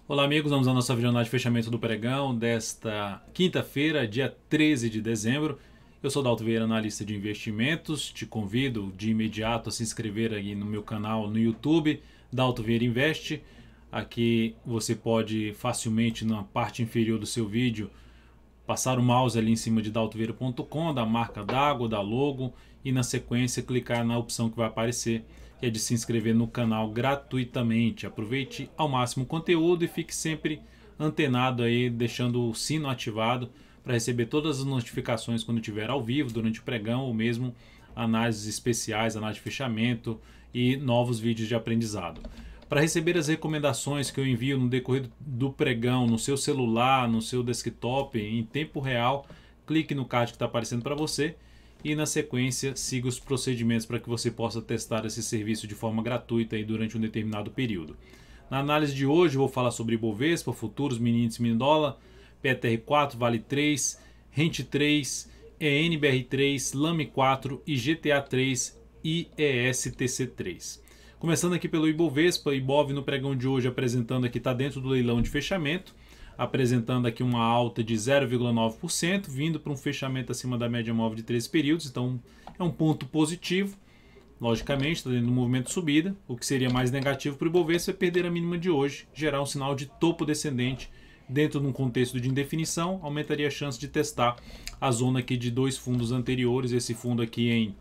Olá amigos, vamos à nossa jornada de fechamento do pregão desta quinta-feira, dia 13 de dezembro. Eu sou Dalto Vieira, analista de investimentos. Te convido de imediato a se inscrever aí no meu canal no YouTube, Dalto Vieira Investe. Aqui você pode facilmente, na parte inferior do seu vídeo, passar o mouse ali em cima de daltovieira.com, da marca d'água, da logo, e na sequência clicar na opção que vai aparecer, que é de se inscrever no canal gratuitamente. Aproveite ao máximo o conteúdo e fique sempre antenado aí, deixando o sino ativado para receber todas as notificações quando estiver ao vivo, durante o pregão, ou mesmo análises especiais, análise de fechamento e novos vídeos de aprendizado. Para receber as recomendações que eu envio no decorrer do pregão, no seu celular, no seu desktop, em tempo real, clique no card que está aparecendo para você e na sequência siga os procedimentos para que você possa testar esse serviço de forma gratuita aí durante um determinado período. Na análise de hoje eu vou falar sobre Ibovespa, futuros, mini índice, mini dólar, PTR4, Vale 3, Rente 3, ENBR3, Lame 4, IGTA 3 e ESTC 3. Começando aqui pelo Ibovespa, Ibov no pregão de hoje apresentando aqui, está dentro do leilão de fechamento, apresentando aqui uma alta de 0,9%, vindo para um fechamento acima da média móvel de 13 períodos, então é um ponto positivo. Logicamente, está dentro do movimento de subida. O que seria mais negativo para o Ibovespa é perder a mínima de hoje, gerar um sinal de topo descendente dentro de um contexto de indefinição, aumentaria a chance de testar a zona aqui de dois fundos anteriores, esse fundo aqui em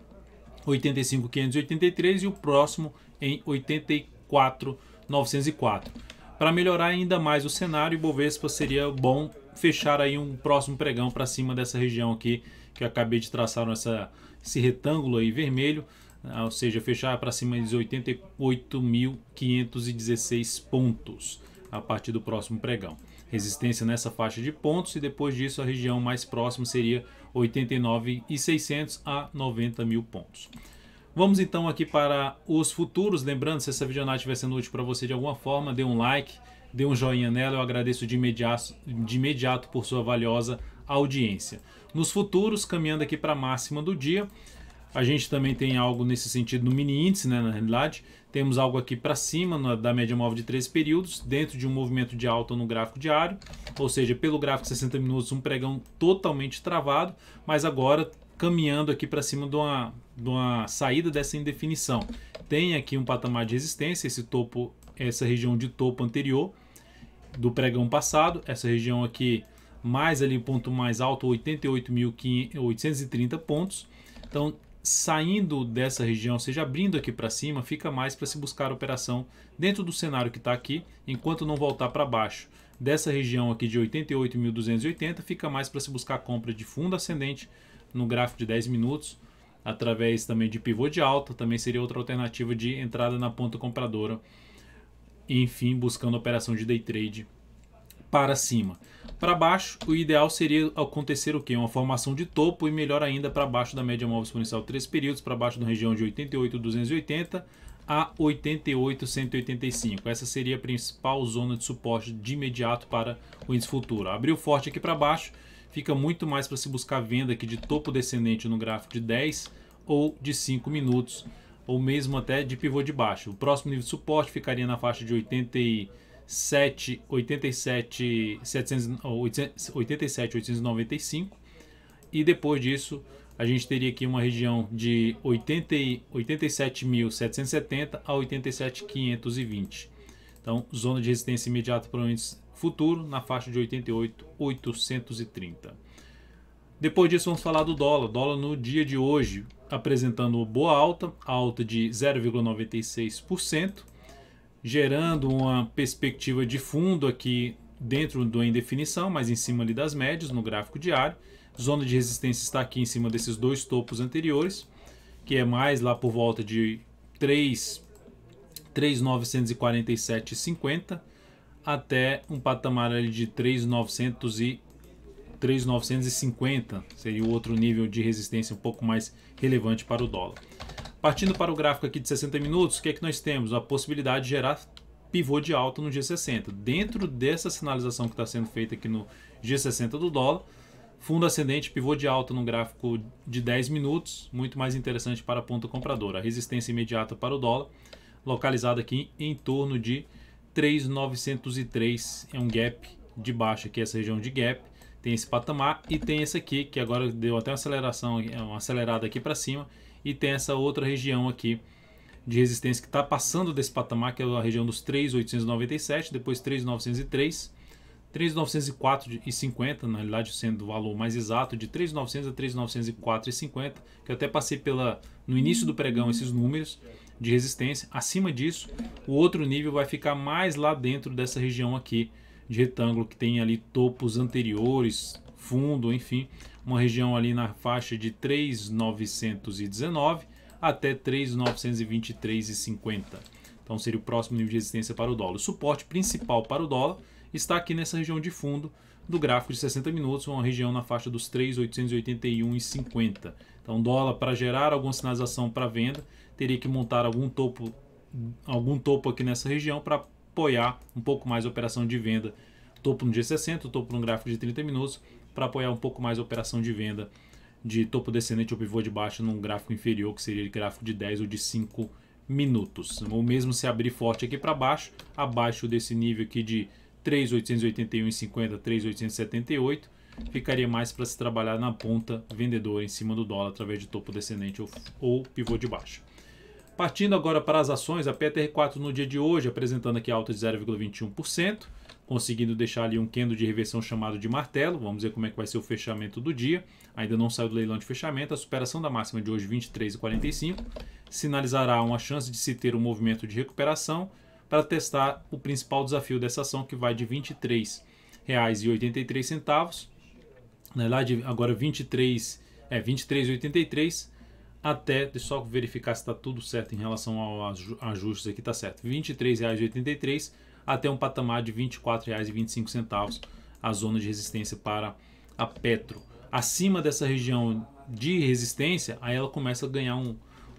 85.583 e o próximo em 84.904. Para melhorar ainda mais o cenário, o Ibovespa seria bom fechar aí um próximo pregão para cima dessa região aqui que eu acabei de traçar esse retângulo aí vermelho, ou seja, fechar para cima de 88.516 pontos a partir do próximo pregão. Resistência nessa faixa de pontos e depois disso a região mais próxima seria 89.600 a 90.000 pontos. Vamos então aqui para os futuros. Lembrando, se essa videonada estiver sendo útil para você de alguma forma, dê um like, dê um joinha nela, eu agradeço de imediato por sua valiosa audiência. Nos futuros, caminhando aqui para a máxima do dia, a gente também tem algo nesse sentido no mini índice, né, na realidade. Temos algo aqui para cima da média móvel de 13 períodos, dentro de um movimento de alta no gráfico diário, ou seja, pelo gráfico de 60 minutos, um pregão totalmente travado, mas agora caminhando aqui para cima de uma saída dessa indefinição. Tem aqui um patamar de resistência, esse topo, essa região de topo anterior do pregão passado, essa região aqui mais ali, ponto mais alto, 88.830 pontos. Então, saindo dessa região, ou seja, abrindo aqui para cima, fica mais para se buscar operação dentro do cenário que está aqui, enquanto não voltar para baixo dessa região aqui de 88.280, fica mais para se buscar compra de fundo ascendente no gráfico de 10 minutos, através também de pivô de alta, também seria outra alternativa de entrada na ponta compradora, e, enfim, buscando operação de day trade para cima. Para baixo, o ideal seria acontecer o quê? Uma formação de topo e melhor ainda para baixo da média móvel exponencial de 3 períodos, para baixo da região de 88.280 a 88.185. Essa seria a principal zona de suporte de imediato para o índice futuro. Abriu forte aqui para baixo, fica muito mais para se buscar venda aqui de topo descendente no gráfico de 10 ou de 5 minutos, ou mesmo até de pivô de baixo. O próximo nível de suporte ficaria na faixa de 87.895 e depois disso a gente teria aqui uma região de 87.770 a 87.520. Então, zona de resistência imediata para o índice futuro na faixa de 88.830. Depois disso vamos falar do dólar. Dólar no dia de hoje apresentando boa alta de 0,96%, gerando uma perspectiva de fundo aqui dentro da indefinição, mas em cima ali das médias no gráfico diário. Zona de resistência está aqui em cima desses dois topos anteriores, que é mais lá por volta de 3.947,50 até um patamar ali de 3.950, seria o outro nível de resistência um pouco mais relevante para o dólar. Partindo para o gráfico aqui de 60 minutos, o que é que nós temos? A possibilidade de gerar pivô de alta no G60. Dentro dessa sinalização que está sendo feita aqui no G60 do dólar, fundo ascendente, pivô de alta no gráfico de 10 minutos, muito mais interessante para a ponta compradora. A resistência imediata para o dólar, localizada aqui em torno de 3.903 é um gap de baixa aqui, essa região de gap. Tem esse patamar e tem esse aqui, que agora deu até uma acelerada aqui para cima. E tem essa outra região aqui de resistência que está passando desse patamar, que é a região dos 3.897, depois 3.903, 3.904,50, na realidade sendo o valor mais exato, de 3.900 a 3.904,50, que eu até passei no início do pregão esses números de resistência. Acima disso, o outro nível vai ficar mais lá dentro dessa região aqui de retângulo, que tem ali topos anteriores, fundo, enfim, uma região ali na faixa de 3.919 até 3.923,50. Então seria o próximo nível de resistência para o dólar. O suporte principal para o dólar está aqui nessa região de fundo do gráfico de 60 minutos, uma região na faixa dos 3.881,50. Então dólar, para gerar alguma sinalização para venda, teria que montar algum topo aqui nessa região para apoiar um pouco mais a operação de venda. Topo no G60, topo no gráfico de 30 minutos, para apoiar um pouco mais a operação de venda de topo descendente ou pivô de baixo num gráfico inferior, que seria o gráfico de 10 ou de 5 minutos. Ou mesmo se abrir forte aqui para baixo, abaixo desse nível aqui de 3.881,50, 3.878, ficaria mais para se trabalhar na ponta vendedora em cima do dólar através de topo descendente ou pivô de baixo. Partindo agora para as ações, a PTR4 no dia de hoje apresentando aqui alta de 0,21%, conseguindo deixar ali um candle de reversão chamado de martelo. Vamos ver como é que vai ser o fechamento do dia. Ainda não saiu do leilão de fechamento. A superação da máxima de hoje, 23,45, sinalizará uma chance de se ter um movimento de recuperação para testar o principal desafio dessa ação, que vai de R$ 23,83, na verdade agora 23,83 até, deixa eu só verificar se está tudo certo em relação aos ajustes aqui, está certo, R$ 23,83 até um patamar de R$ 24,25, a zona de resistência para a Petro. Acima dessa região de resistência, aí ela começa a ganhar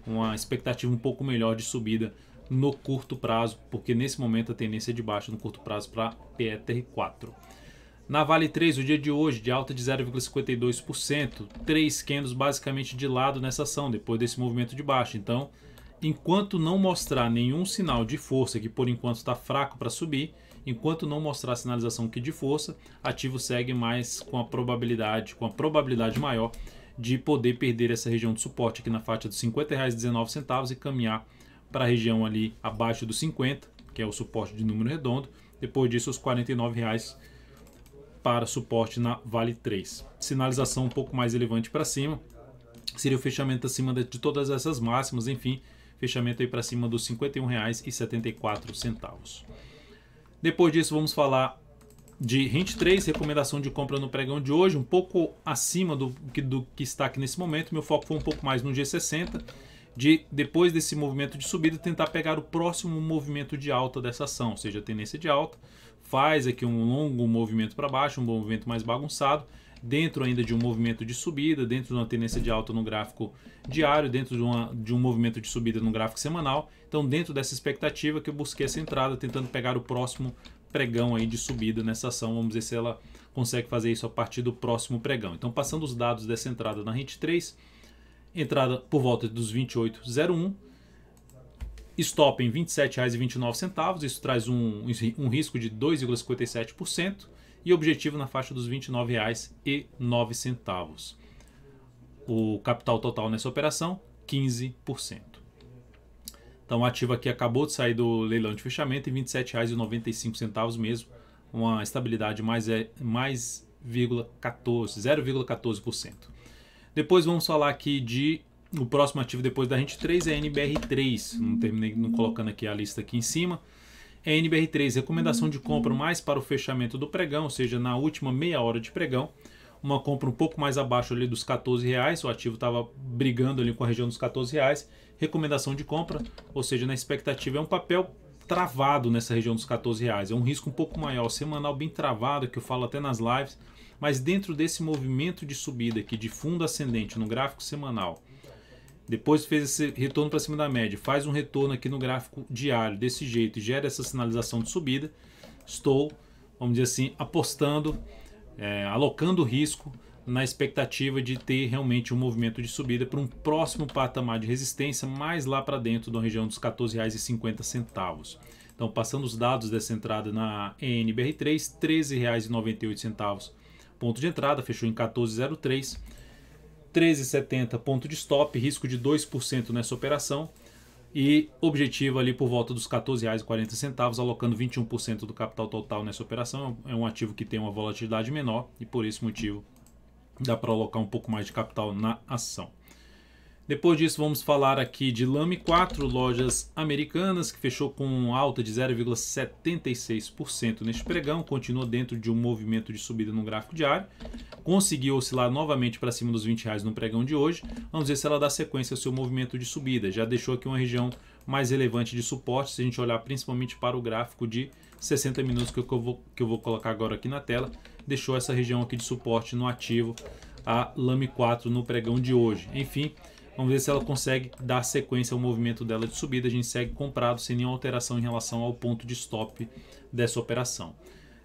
uma expectativa um pouco melhor de subida no curto prazo, porque nesse momento a tendência é de baixa no curto prazo para PETR4. Na Vale 3, o dia de hoje, de alta de 0,52%, 3 candles basicamente de lado nessa ação, depois desse movimento de baixa. Então, enquanto não mostrar nenhum sinal de força, que por enquanto está fraco para subir, enquanto não mostrar sinalização que de força, ativo segue mais com a probabilidade maior de poder perder essa região de suporte aqui na faixa dos R$ 50,19 e caminhar para a região ali abaixo dos 50, que é o suporte de número redondo. Depois disso, os R$ 49,00 para suporte na Vale 3. Sinalização um pouco mais relevante para cima seria o fechamento acima de todas essas máximas, enfim, fechamento aí para cima dos R$ 51,74. Depois disso, vamos falar de Hint 3, recomendação de compra no pregão de hoje, um pouco acima do que está aqui nesse momento. Meu foco foi um pouco mais no G60, depois desse movimento de subida, tentar pegar o próximo movimento de alta dessa ação, ou seja, a tendência de alta, faz aqui um longo movimento para baixo, um movimento mais bagunçado, dentro ainda de um movimento de subida, dentro de uma tendência de alta no gráfico diário, dentro de um movimento de subida no gráfico semanal. Então, dentro dessa expectativa que eu busquei essa entrada, tentando pegar o próximo pregão aí de subida nessa ação. Vamos ver se ela consegue fazer isso a partir do próximo pregão. Então, passando os dados dessa entrada na Hint 3, entrada por volta dos 28,01, stop em R$ 27,29, isso traz um risco de 2,57% e objetivo na faixa dos R$ 29,09. O capital total nessa operação, 15%. Então o ativo aqui acabou de sair do leilão de fechamento em R$ 27,95 mesmo, uma estabilidade mais 0,14%. Depois vamos falar aqui o próximo ativo depois da Hint 3 é a NBR3, não terminei não colocando aqui a lista aqui em cima. É a NBR3, recomendação de compra mais para o fechamento do pregão, ou seja, na última meia hora de pregão, uma compra um pouco mais abaixo ali dos R$14, o ativo estava brigando ali com a região dos R$14, recomendação de compra, ou seja, na expectativa é um papel travado nessa região dos R$14, é um risco um pouco maior, semanal bem travado, que eu falo até nas lives, mas dentro desse movimento de subida aqui de fundo ascendente no gráfico semanal, depois fez esse retorno para cima da média, faz um retorno aqui no gráfico diário desse jeito e gera essa sinalização de subida, estou, vamos dizer assim, apostando, alocando risco na expectativa de ter realmente um movimento de subida para um próximo patamar de resistência mais lá para dentro da região dos R$14,50. Então, passando os dados dessa entrada na ENBR3, R$ 13,98 ponto de entrada, fechou em 14,03. 13,70 ponto de stop, risco de 2% nessa operação e objetivo ali por volta dos R$ 14,40, alocando 21% do capital total nessa operação. É um ativo que tem uma volatilidade menor e por esse motivo dá para alocar um pouco mais de capital na ação. Depois disso, vamos falar aqui de Lame 4, lojas americanas, que fechou com alta de 0,76% neste pregão, continua dentro de um movimento de subida no gráfico diário, conseguiu oscilar novamente para cima dos R$ 20 no pregão de hoje. Vamos ver se ela dá sequência ao seu movimento de subida. Já deixou aqui uma região mais relevante de suporte, se a gente olhar principalmente para o gráfico de 60 minutos que eu vou colocar agora aqui na tela, deixou essa região aqui de suporte no ativo, a Lame 4 no pregão de hoje. Enfim, vamos ver se ela consegue dar sequência ao movimento dela de subida. A gente segue comprado sem nenhuma alteração em relação ao ponto de stop dessa operação.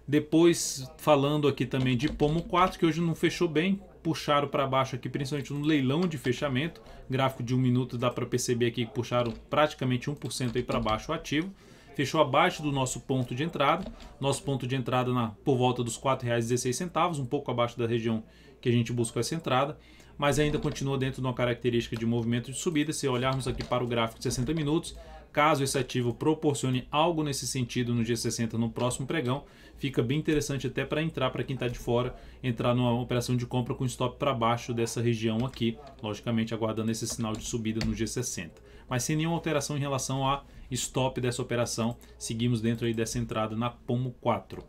Depois, falando aqui também de Pomo 4, que hoje não fechou bem, puxaram para baixo aqui, principalmente no leilão de fechamento. Gráfico de 1 minuto dá para perceber aqui que puxaram praticamente 1% aí para baixo o ativo. Fechou abaixo do nosso ponto de entrada. Nosso ponto de entrada por volta dos R$ 4,16, um pouco abaixo da região que a gente buscou essa entrada, mas ainda continua dentro de uma característica de movimento de subida. Se olharmos aqui para o gráfico de 60 minutos, caso esse ativo proporcione algo nesse sentido no G60 no próximo pregão, fica bem interessante até para entrar, para quem está de fora, entrar numa operação de compra com stop para baixo dessa região aqui, logicamente aguardando esse sinal de subida no G60. Mas sem nenhuma alteração em relação a stop dessa operação, seguimos dentro aí dessa entrada na Pomo 4.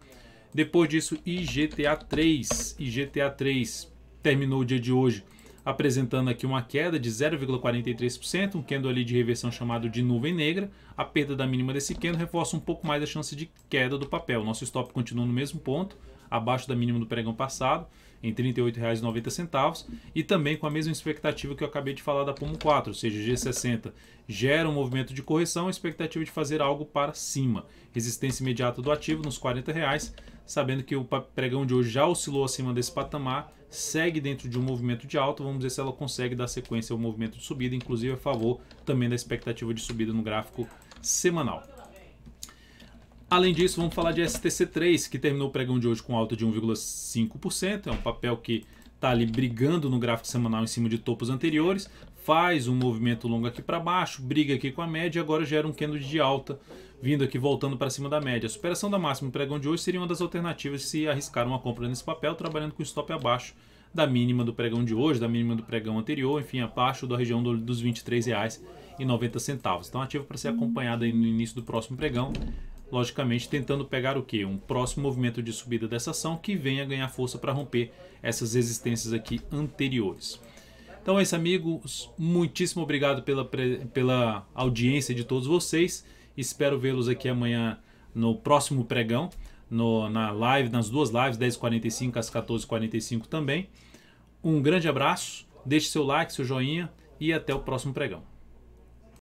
Depois disso, IGTA3. IGTA3 terminou o dia de hoje apresentando aqui uma queda de 0,43%, um candle ali de reversão chamado de nuvem negra. A perda da mínima desse candle reforça um pouco mais a chance de queda do papel. Nosso stop continua no mesmo ponto, abaixo da mínima do pregão passado, em R$ 38,90, e também com a mesma expectativa que eu acabei de falar da Pomo 4, ou seja, G60 gera um movimento de correção, a expectativa de fazer algo para cima. Resistência imediata do ativo nos R$ 40, sabendo que o pregão de hoje já oscilou acima desse patamar, segue dentro de um movimento de alta. Vamos ver se ela consegue dar sequência ao movimento de subida, inclusive a favor também da expectativa de subida no gráfico semanal. Além disso, vamos falar de STC3, que terminou o pregão de hoje com alta de 1,5%. É um papel que está ali brigando no gráfico semanal em cima de topos anteriores, faz um movimento longo aqui para baixo, briga aqui com a média e agora gera um candle de alta, vindo aqui voltando para cima da média. A superação da máxima no pregão de hoje seria uma das alternativas se arriscar uma compra nesse papel, trabalhando com stop abaixo da mínima do pregão de hoje, da mínima do pregão anterior, enfim, abaixo da região dos R$ 23,90. Então, ativo para ser acompanhado aí no início do próximo pregão. Logicamente, tentando pegar o quê? Um próximo movimento de subida dessa ação que venha ganhar força para romper essas resistências aqui anteriores. Então é isso, amigos. Muitíssimo obrigado pela audiência de todos vocês. Espero vê-los aqui amanhã no próximo pregão, na live, nas duas lives, 10h45 às 14h45 também. Um grande abraço, deixe seu like, seu joinha e até o próximo pregão.